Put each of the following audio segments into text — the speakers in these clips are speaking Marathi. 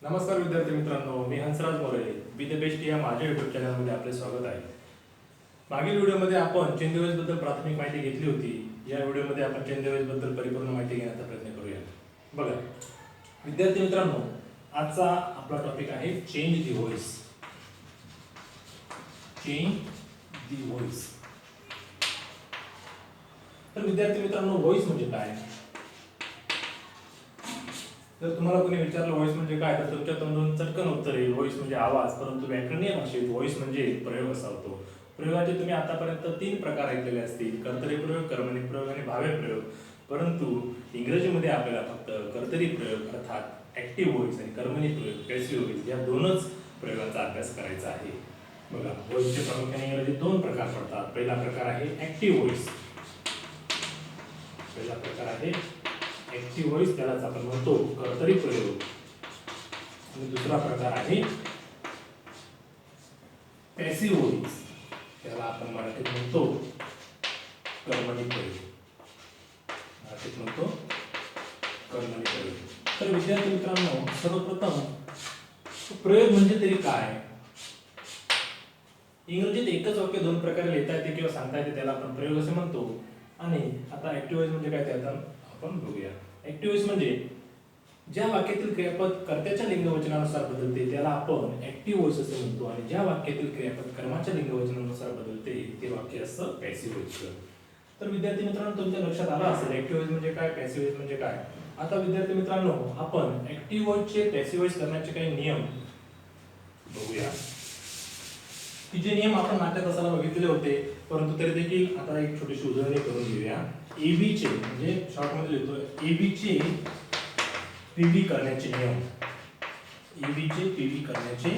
नमस्कार विद्यार्थी मित्रांनो, मी Hansraj More be the best या माझ्या युट्यूब चॅनलमध्ये आपले स्वागत आहे. मागील व्हिडिओमध्ये आपण चेंज बद्दल प्राथमिक माहिती घेतली होती. या व्हिडिओमध्ये आपण चेंज बद्दल परिपूर्ण माहिती घेण्याचा प्रयत्न करूया. बघा विद्यार्थी मित्रांनो, आजचा आपला टॉपिक आहे change the voice. Change the voice. तर विद्यार्थी मित्रांनो, व्हॉइस म्हणजे काय? जर तुम्हाला कोणी विचारलं व्हॉइस म्हणजे काय, तर तुमच्या तोंडून चटकन उत्तर येईल व्हॉइस म्हणजे आवाज. परंतु व्याकरणीय भाषेत व्हॉइस म्हणजे प्रयोग असा होतो. प्रयोगाचे तुम्ही आतापर्यंत 3 प्रकार ऐकलेले असतील: कर्तरी प्रयोग, कर्मणी प्रयोग आणि भावे प्रयोग. परंतु इंग्रजीमध्ये आपल्याला फक्त कर्तरी प्रयोग अर्थात ऍक्टिव्ह व्हॉइस आणि कर्मणी प्रयोग पॅसिव्ह व्हॉइस या दोनच प्रयोगांचा अभ्यास करायचा आहे. बघा, व्हॉइसचे प्रामुख्याने इंग्रजीत 2 प्रकार पडतात. पहिला प्रकार आहे ऍक्टिव्ह व्हॉइस. पहिला प्रकार आहे ऍक्टिव्ह व्हॉइस, त्यालाच आपण म्हणतो कर्तरी प्रयोग. आणि दुसरा प्रकार आहे पॅसिव्ह व्हॉइस, त्याला आपण मराठीत म्हणतो कर्मणी प्रयोग. मराठीत म्हणतो कर्मणी प्रयोग. तर विद्यार्थी मित्रांनो, सर्वप्रथम प्रयोग म्हणजे तरी काय? इंग्रजीत एकच वाक्य 2 प्रकारे लिहिता येते किंवा सांगता येते, त्याला आपण प्रयोग असे म्हणतो. आणि आता ऍक्टिव्ह व्हॉइस म्हणजे काय ते आता आपण बघूया. ऍक्टिव्ह व्हॉइस म्हणजे ज्या वाक्यातील क्रियापद कर्त्याच्या लिंगवचनानुसार बदलते त्याला आपण ऍक्टिव्ह व्हॉइस असे म्हणतो. आणि ज्या वाक्यातील क्रियापद कर्माच्या लिंगवचनानुसार बदलते ते वाक्य असतं पॅसिव्ह व्हॉइस. तर विद्यार्थी मित्रांनो, तुमच्या लक्षात आलं असेल ऍक्टिव्ह व्हॉइस म्हणजे काय, पॅसिव्ह व्हॉइस म्हणजे काय. आता विद्यार्थी मित्रांनो, आपण ऍक्टिव्ह व्हॉइसचे पॅसिव्ह व्हॉइस करण्याचे काही नियम बघूया. की जे नियम आपण नाट्यात असायला बघितलेले होते, परंतु तरी देखील आता एक छोटीशी उदाहरणे करून घेऊया. एबीचे म्हणजे शॉर्ट मध्ये लिहितो एबीचे पीबी करण्याचे नियम. एबीचे पीबी करण्याचे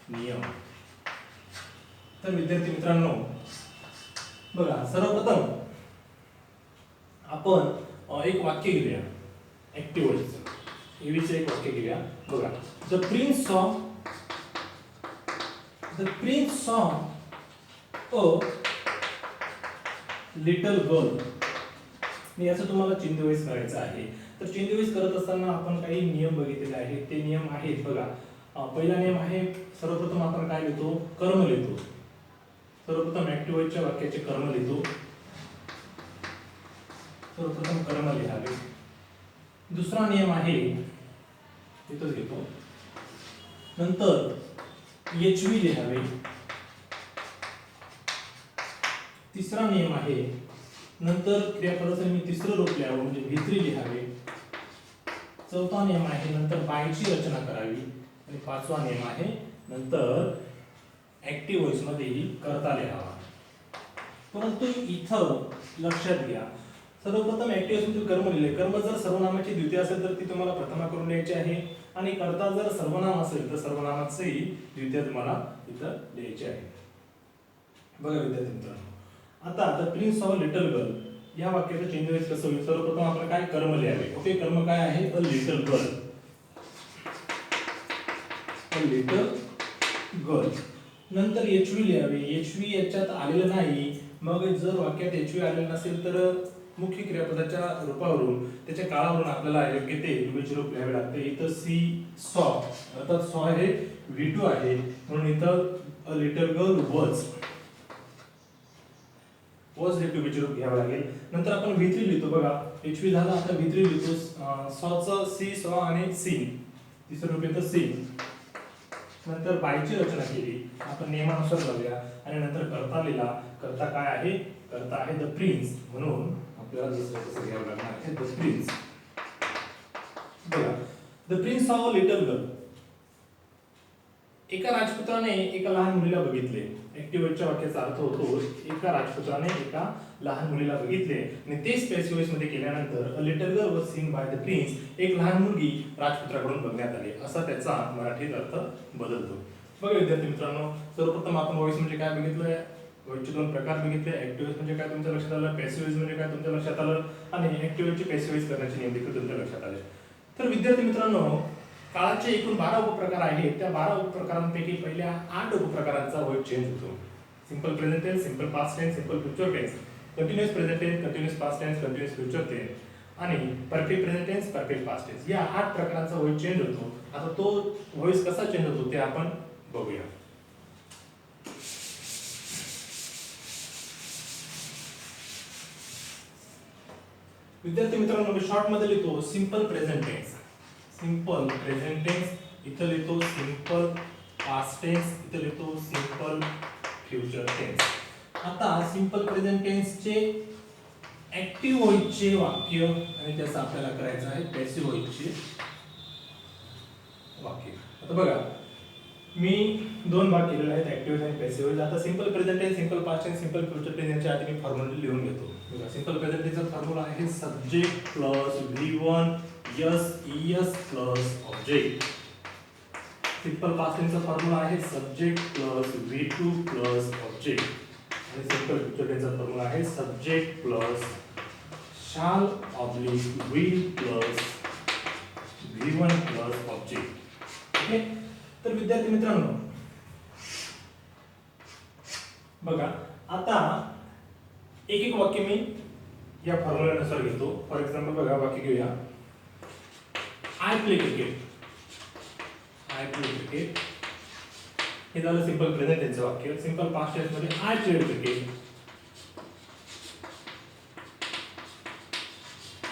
नियम. तर विद्यार्थी मित्रांनो, बघा सर्वप्रथम आपण एक वाक्य घेऊया ऍक्टिव्ह व्हॉइसचं. एबीचे एक वाक्य घेऊया. बघा, the prince of a little girl. मी याचं तुम्हाला चेंज व्हॉइस करायचं आहे. तर चेंज व्हॉइस करत असताना आपण काही नियम बघितलेले आहेत. ते नियम आहेत बघा. पहिला नियम आहे, सर्वप्रथम आपण काय लिहितो, कर्म लिहितो. सर्वप्रथम ऍक्टिव्ह व्हॉइसच्या वाक्याचे कर्म लिहितो. सर्वप्रथम कर्म लिहावे. दुसरा नियम आहे, इथंच घेतो, नंतर एचवी लिहावे. तिसरा नियम आहे, नंतर क्रियापदाचं मी तिसरं रूप लिहावं म्हणजे भित्री लिहावे. चौथा नियम आहे, नंतर बायची रचना करावी. आणि पाचवा नियम आहे, नंतर ऍक्टिव्ह व्हॉइस मध्येही कर्ता लिहावा. परंतु इथं लक्षात घ्या, सर्वप्रथम ऍक्टिव्ह व्हॉइस मध्ये कर्म लिहिले. कर्म जर सर्वनामाची द्वितीय असेल तर ती तुम्हाला प्रथमा करून लिहायची आहे. आणि कर्ता जर सर्वनाम असेल तर सर्वनामाचंही द्वितीय तुम्हाला इथं लिहायचे आहे. बघा विद्यार्थी मित्रांनो, आता the prince of little girl या वाक्याचं चेंज व्हॉइस कसं होईल? सर्वप्रथम आपण काय कर्म लिहावे. ओके, कर्म काय आहे? अ लिटल गर्ल. अ लिटल गर्ल. नंतर एचवी लिहावे. एचवी याच्यात आलेलं नाही. मग जर वाक्यात एचवी आलेलं नसेल तर मुख्य क्रियापदाच्या रूपावरून, त्याच्या काळावरून आपल्याला योग्य ते द्विवचन रूप लिहावे लागते. इथं सी सॉ अर्थात सॉ हे V2 आहे, म्हणून इथं अ लिटल गर्ल वॉज हे द्विवचन रूप घ्यावं लागेल. नंतर आपण V3 लिहितो. बघा, एचवी झाला, आता V3 लिहितो. सॉचं सी सॉ आणि सीन, तिसरं रूप येतं सीन. नंतर बायची रचना केली, आपण नियमानुसार जाऊया. आणि नंतर कर्ता लिहिला. कर्ता काय आहे? कर्ता आहे द प्रिन्स, म्हणून आपल्याला दुसरं कसं घ्यावं लागणार आहे? The prince. बघा, the prince of little girl. एका राजपुत्राने एका लहान मुलीला बघितले. ऍक्टिव्ह व्हॉइसच्या वाक्याचा अर्थ होतो, एका राजपुत्राने एका लहान मुलीला बघितले. आणि तेच पॅसिव्ह व्हॉइस मध्ये केल्यानंतर अ little girl was seen by the prince, एक लहान मुलगी राजपुत्राकडून बघण्यात आली, असा त्याचा मराठीत अर्थ बदलतो. बघा विद्यार्थी मित्रांनो, सर्वप्रथम आपण व्हॉइस म्हणजे काय बघितलंय, व्हॉइसचे 2 प्रकार बघितले. ऍक्टिव्ह व्हॉइस म्हणजे काय तुमच्या लक्षात आलं, पॅसिव्ह व्हॉइस म्हणजे काय तुमच्या लक्षात आलं, आणि ऍक्टिव्ह व्हॉइसचे पॅसिव्ह व्हॉइस करण्याचे नियम देखील तुमच्या लक्षात आले. तर विद्यार्थी मित्रांनो, काळाचे एकूण 12 उपप्रकार आहेत. त्या 12 उपप्रकारांपैकी पहिल्या 8 उपप्रकारांचा व्हॉइस चेंज होतो. Simple present tense, simple past tense, simple future tense, continuous present tense, continuous past tense, continuous future tense. आणि perfect present tense, perfect past tense या 8 प्रकारांचा व्हॉइस चेंज होतो. आता तो व्हॉइस कसा चेंज होतो ते आपण बघूया. विद्यार्थी मित्रांनो, मी शॉर्ट मध्ये लिहितो simple present tense, simple present tense, इथं लिहितो सिंपल पास्ट टेन्स, इथं लिहितो सिंपल फ्युचर टेन्स. आता सिंपल प्रेझेंट टेन्सचे ऍक्टिव्ह व्हॉइसचे वाक्य आणि त्याचं आपल्याला करायचं आहे पॅसिव्ह व्हॉइसचे वाक्य. आता बघा मी 2 भाग केलेले आहेत ऍक्टिव्ह आणि पॅसिव्ह व्हॉइस. आता simple present tense, simple past tense, simple future tense यांच्या आधी मी फॉर्म्युला लिहून घेतो. बघा सिंपल प्रेझेंट टेन्सचा फॉर्म्युला आहे subject plus V1 SES plus object. Simple past टेन्सचा फॉर्म्युला आहे subject plus V2 plus object. आणि सिंपल फ्युचर टेन्सचा फॉर्म्युला आहे subject plus shall oblique will plus V1 plus object. Okay. तर विद्यार्थी मित्रांनो बघा आता एक एक वाक्य मी या फॉर्म्युल्यानुसार घेतो. फॉर एक्झाम्पल बघा वाक्य घेऊया. I play cricket. I play cricket हे झालं सिंपल प्रेझेंट टेन्सचं वाक्य. सिंपल पास्ट टेन्स मध्ये आय प्लेड क्रिकेट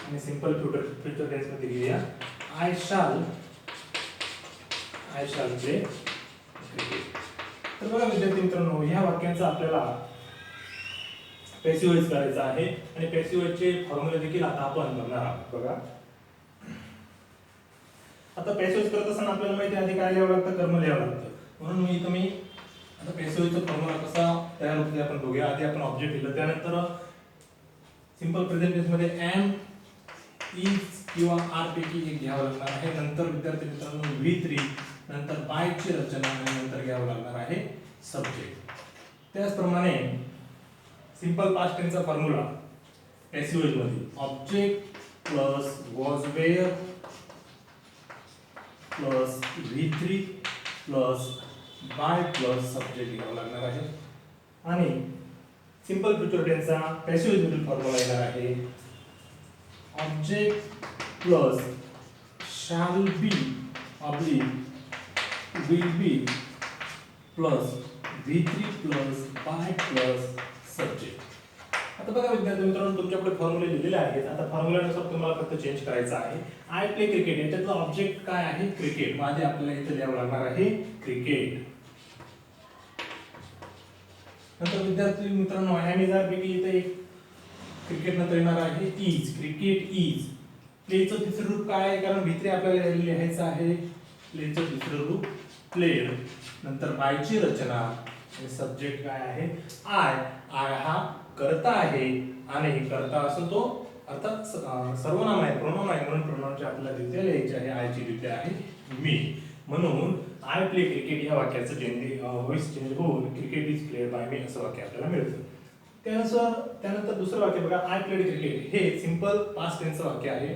आणि सिंपल फ्युचर टेन्स मध्ये घेऊया आय शाल प्ले क्रिकेट. तर बघा विद्यार्थी मित्रांनो ह्या वाक्यांचा आपल्याला पॅसिव्ह व्हॉइस करायचा आहे आणि पॅसिव्ह व्हॉइसचे फॉर्म्युला देखील आता आपण बघणार आहोत. बघा आता पॅसिव्ह व्हॉइस करत असताना आपल्याला माहिती आहे आधी काय लिहावं लागतं, कर्म लिहावं लागतं. म्हणून मी इथं आता पॅसिव्ह व्हॉइसचा फॉर्म्युला कसा तयार होतो ते आपण बघूया. आधी आपण ऑब्जेक्ट लिहिलं, त्यानंतर सिंपल प्रेझेंट टेन्स मध्ये एम इज किंवा आर पैकी एक घ्यावं लागणार आहे. नंतर विद्यार्थी मित्रांनो V3, नंतर बाय ची रचना आणि नंतर घ्यावं लागणार आहे सब्जेक्ट. त्याचप्रमाणे सिंपल पास्ट टेन्सचा फॉर्म्युला पॅसिव्ह व्हॉइस मध्ये object plus was were plus V3 plus by plus subject घ्यावं लागणार आहे. आणि सिंपल फ्युचर टेन्सचा पॅसिव्ह व्हॉइस मधील फॉर्म्युला येणार आहे object plus shall be oblique will be plus V3 plus by plus subject. आता बघा विद्यार्थी मित्रांनो तुमच्याकडे फॉर्म्युले लिहिलेले आहेत. आता फॉर्म्युल्यानुसार तुम्हाला फक्त चेंज करायचं आहे. आय प्ले क्रिकेट याच्यातलं ऑब्जेक्ट काय आहे क्रिकेट. माझे आपल्याला इथे लिहावं लागणार आहे क्रिकेट. नंतर विद्यार्थी मित्रांनो एम इज आर पैकी इथे एक क्रिकेट नंतर येणार आहे इज. Cricket is. प्लेचं तिसरं रूप काय आहे कारण V3 आपल्याला लिहायचं आहे. प्लेचं तिसरं रूप प्लेड, नंतर बायची रचना आणि सब्जेक्ट काय आहे आय. आय हा कर्ता आहे आणि कर्ता असो तो अर्थात सर्वनाम आहे, प्रोनाउन आहे. म्हणून प्रोनाउनची आपल्याला द्वितीय लिहायची आहे. आयची द्वितीय आहे मी. म्हणून आय प्ले क्रिकेट या वाक्याचं व्हॉइस चेंज होऊन क्रिकेट इज प्लेड बाय मी असं वाक्य आपल्याला मिळतं. त्यानंतर दुसरं वाक्य बघा आय प्लेड क्रिकेट हे सिंपल पास्ट टेन्सचं वाक्य आहे.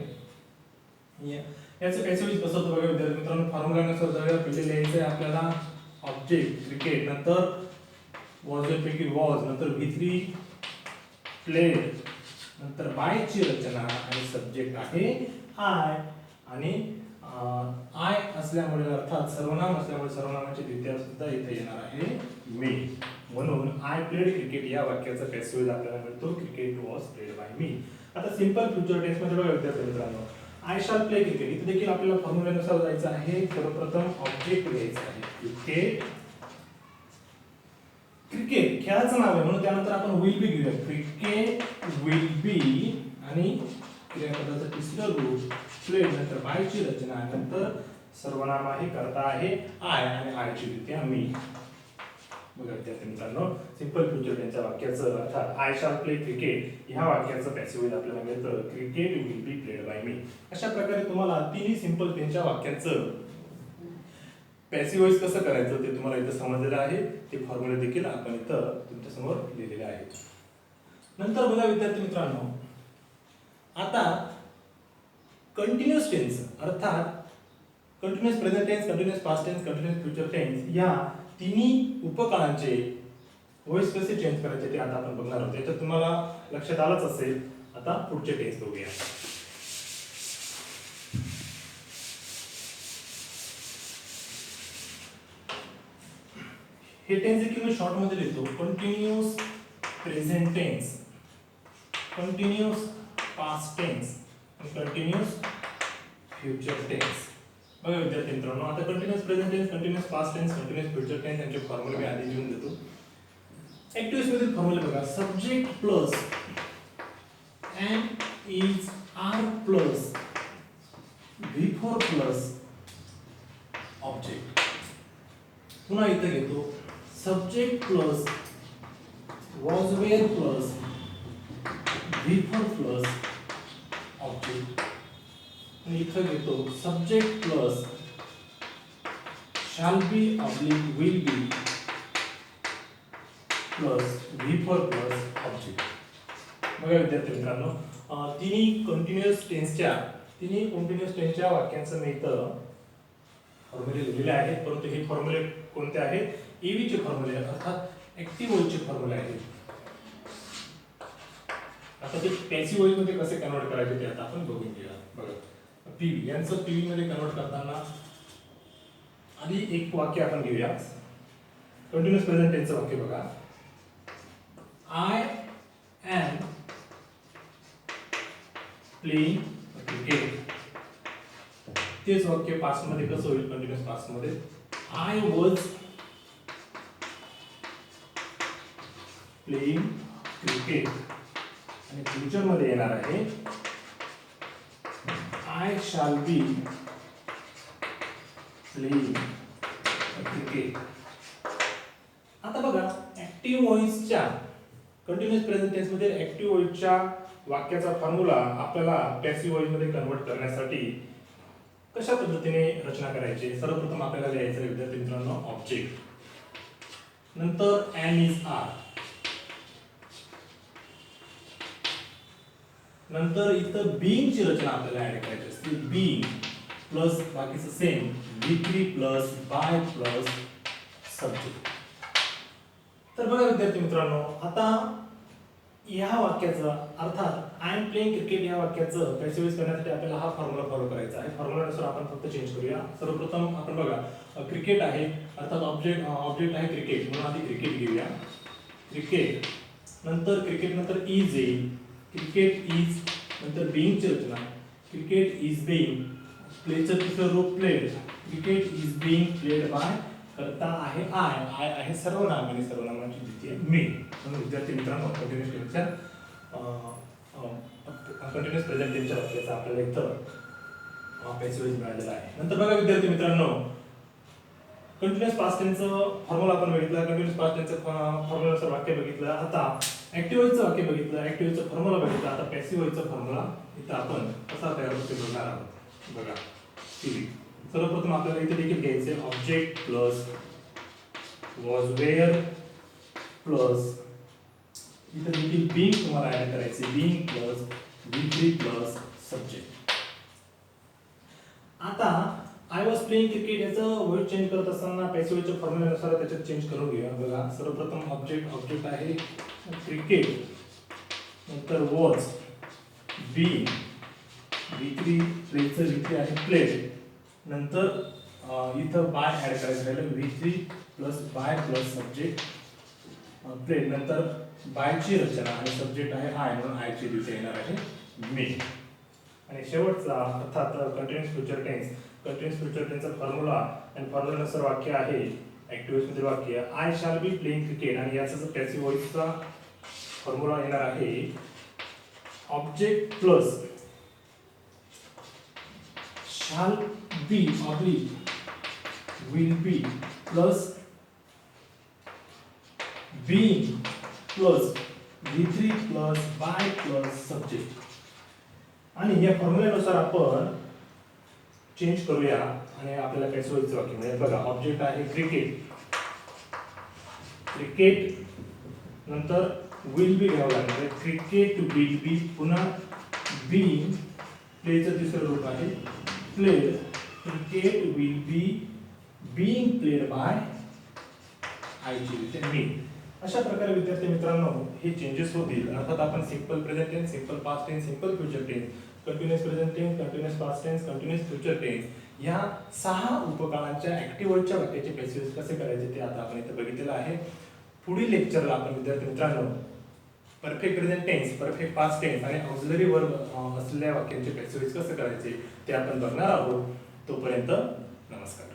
याचं पॅसिव्ह व्हॉइस कसं होतं बघा विद्यार्थी मित्रांनो फॉर्म्युल्यानुसार जाऊया. पहिले लिहायचं आहे आपल्याला ऑब्जेक्ट क्रिकेट, नंतर वॉज पैकी वॉज, नंतर V3 प्लेड, नंतर बाय ची रचना आणि सब्जेक्ट आहे आय. आणि आय असल्यामुळे अर्थात सर्वनाम असल्यामुळे सर्वनामाची द्वितीय सुद्धा इथे येणार आहे मी. म्हणून आय प्लेड क्रिकेट या वाक्याचा पॅसिव्ह व्हॉइस आपल्याला मिळतो क्रिकेट वॉज प्लेड बाय मी. आता सिंपल फ्युचर टेन्स मध्ये बघा विद्यार्थी मित्रांनो आय शॅल प्ले क्रिकेट इथे देखील आपल्याला फॉर्म्युल्यानुसार जायचं आहे. सर्वप्रथम ऑब्जेक्ट घ्यायचा आहे क्रिकेट. क्रिकेट खेळाचं नाव आहे म्हणून त्यानंतर आपण विल बी घेऊया. क्रिकेट विल बी आणि क्रियापदाचं तिसरं रूप प्ले, नंतर बाय ची रचना, नंतर सर्वनाम आहे कर्ता आहे आय आणि आय ची द्वितीय मी. बघा विद्यार्थी मित्रांनो सिंपल फ्युचर टेन्सच्या वाक्याचं अर्थात आय शॅल प्ले क्रिकेट ह्या वाक्याचं पॅसिव्ह व्हॉइस आपल्याला मिळतं cricket will be played by me. अशा प्रकारे तुम्हाला तिन्ही सिंपल टेन्सच्या वाक्याचं पॅसिव्ह व्हॉइस कसं करायचं ते तुम्हाला इथं समजलेलं आहे. ते फॉर्म्युला देखील आपण इथं तुमच्या समोर लिहिलेले आहेत. नंतर बघा विद्यार्थी मित्रांनो आता कंटिन्युअस टेन्स अर्थात continuous present tense, continuous past tense, continuous future tense या तिन्ही उपकाळांचे व्हॉइस कसे चेंज करायचे ते आता आपण बघणार आहोत. याच्यात तुम्हाला लक्षात आलंच असेल. आता पुढचे टेन्स बघूया. हे टेन्स देखील मी शॉर्ट मध्ये लिहितो, continuous present tense, continuous past tense आणि कंटिन्यूअस फ्युचर टेन्स. बघा विद्यार्थी मित्रांनो, आता continuous present tense, continuous past tense, continuous future tense यांचे फॉर्म्युले मी आधी लिहून देतो. ऍक्टिव्ह वॉइस मधील फॉर्म्युले बघा, subject plus am is are plus V4 plus object. पुन्हा इथे घेतो, subject plus was were plus V4 plus object. आणि इथे घेतो, subject plus shall be oblique will be plus V4 plus object. बघा विद्यार्थी मित्रांनो, तिन्ही कंटिन्यूअस टेन्सच्या वाक्यांचं मी इथं फॉर्म्युले लिहिलेले आहेत, परंतु हे फॉर्म्युले कोणते आहेत? एव्हीचे फॉर्म्युले, अर्थात ऍक्टिव्ह वॉइसचे फॉर्म्युले आहेत. आता ते पॅसिव्ह वॉइस मध्ये कसे कन्वर्ट करायचे ते आता आपण बघून घेऊया. बघा, पीव्ही यांचं पीव्ही मध्ये कन्वर्ट करताना आधी एक वाक्य आपण घेऊया. कंटिन्यूअस प्रेझेंट टेन्सचं वाक्य बघा, आय एम प्लेइंग क्रिकेट. तेच वाक्य पास्ट मध्ये कसं होईल? कंटिन्यूअस पास्ट मध्ये आय वॉज प्लेइंग क्रिकेट. आणि फ्युचर मध्ये येणार आहे I shall be playing cricket. आता बघा, ऍक्टिव्ह वॉइसच्या कंटिन्यूअस प्रेझेंट टेन्स मध्ये ऍक्टिव्ह वॉइसच्या वाक्याचा फॉर्म्युला आपल्याला पॅसिव्ह वॉइस मध्ये कन्वर्ट करण्यासाठी कशा पद्धतीने रचना करायची? सर्वप्रथम आपल्याला लिहायचं विद्यार्थी मित्रांनो ऑब्जेक्ट, नंतर एम इज आर, नंतर इथं बीइंग ची रचना आपल्याला ऍड करायची असते. बीइंग प्लस बाकीचं same V3 plus by plus subject. तर बघा विद्यार्थी मित्रांनो, आता या वाक्याचं अर्थात आय एम प्लेइंग क्रिकेट या वाक्याचं पॅसिव्ह वॉइस करण्यासाठी आपल्याला हा फॉर्म्युला फॉलो करायचा आहे. फॉर्म्युलानुसार आपण फक्त चेंज करूया. सर्वप्रथम आपण बघा, क्रिकेट आहे, अर्थात ऑब्जेक्ट आहे क्रिकेट, म्हणून आधी क्रिकेट घेऊया. क्रिकेट नंतर इज येईल, क्रिकेट इज, नंतर बीइंगची रचना, क्रिकेट इज बीइंग, प्लेचं तिसरं रूप played, cricket is being played by, करता आहे आय आहे सर्वनाम आणि सर्वनामाची द्वितीय मी. म्हणून विद्यार्थी मित्रांनो, कंटिन्यूअस प्रेझेंट टेन्सच्या वाक्याचा आपल्याला इथं पॅसिव्ह वॉइस मिळालेला आहे. नंतर बघा विद्यार्थी मित्रांनो, कंटिन्यूअस पास्ट टेन्सचं फॉर्म्युला आपण बघितला, कंटिन्यूअस पास्ट टेन्सचं फॉर्म्युलानुसार वाक्य बघितलं. आता ऍक्टिव्ह वॉइसचं वाक्य बघितलं, ऍक्टिव्ह वॉइसचा फॉर्म्युला बघितला. आता पॅसिव्ह वॉइसचा फॉर्म्युला इथं आपण कसा तयार होतो ते बघणार आहोत. बघा, सर्वप्रथम आपल्याला इथे देखील घ्यायचे object plus was were plus, इथे देखील बीइंग तुम्हाला ऍड करायचे, being plus V3 plus subject. आता आय वॉज प्लेइंग क्रिकेट याचं वर्ड चेंज करत असताना पॅसिव्ह वॉइसच्या फॉर्म्युलानुसार त्याच्यात चेंज करून घेऊया. बघा, सर्वप्रथम ऑब्जेक्ट आहे क्रिकेट, नंतर वॉज, बीइंग, V3 प्लेचं V3 आहे प्लेड, नंतर इथं बाय ऍड करायचं राहिलं V3 plus by plus subject played, नंतर बायची रचना आणि सब्जेक्ट आहे आय, म्हणून आयची दिवशी येणार आहे मी. आणि शेवटचा अर्थात कंटिन्यूअस फ्युचर टेन्सचा फॉर्म्युला आणि फॉर्म्युलानुसार वाक्य आहे ऍक्टिव्ह वॉइस मधील वाक्य, I shall be playing cricket. आणि याचा जो पॅसिव्ह वॉइसचा फॉर्म्युला येणार आहे object plus shall be oblique will be plus being plus V3 plus by plus subject. आणि या फॉर्म्युल्यानुसार आपण चेंज करूया आणि आपल्याला पॅसिव्ह वॉइसचं वाक्य मिळेल. बघा, ऑब्जेक्ट आहे क्रिकेट नंतर विल बी घ्यावं लागणार आहे, क्रिकेट विल बी, पुन्हा बीइंग, प्लेचं तिसरं रूप आहे played, cricket will B being played by आयची मी. अशा प्रकारे विद्यार्थी मित्रांनो हे चेंजेस होतील. अर्थात आपण simple present tense, simple past tense, simple future tense, continuous present tense, continuous past tense, continuous future tense ह्या 6 उपकाळांच्या ऍक्टिव्ह वॉइसच्या वाक्याचे पॅसिव्ह वॉइस कसे करायचे ते आता आपण इथे बघितलेलं आहे. पुढील लेक्चरला आपण विद्यार्थी मित्रांनो perfect present tense, perfect past tense आणि ऑक्झिलरी वर्ब असलेल्या वाक्यांचे पॅसिव्ह वॉइस कसे करायचे ते आपण बघणार आहोत. तोपर्यंत नमस्कार.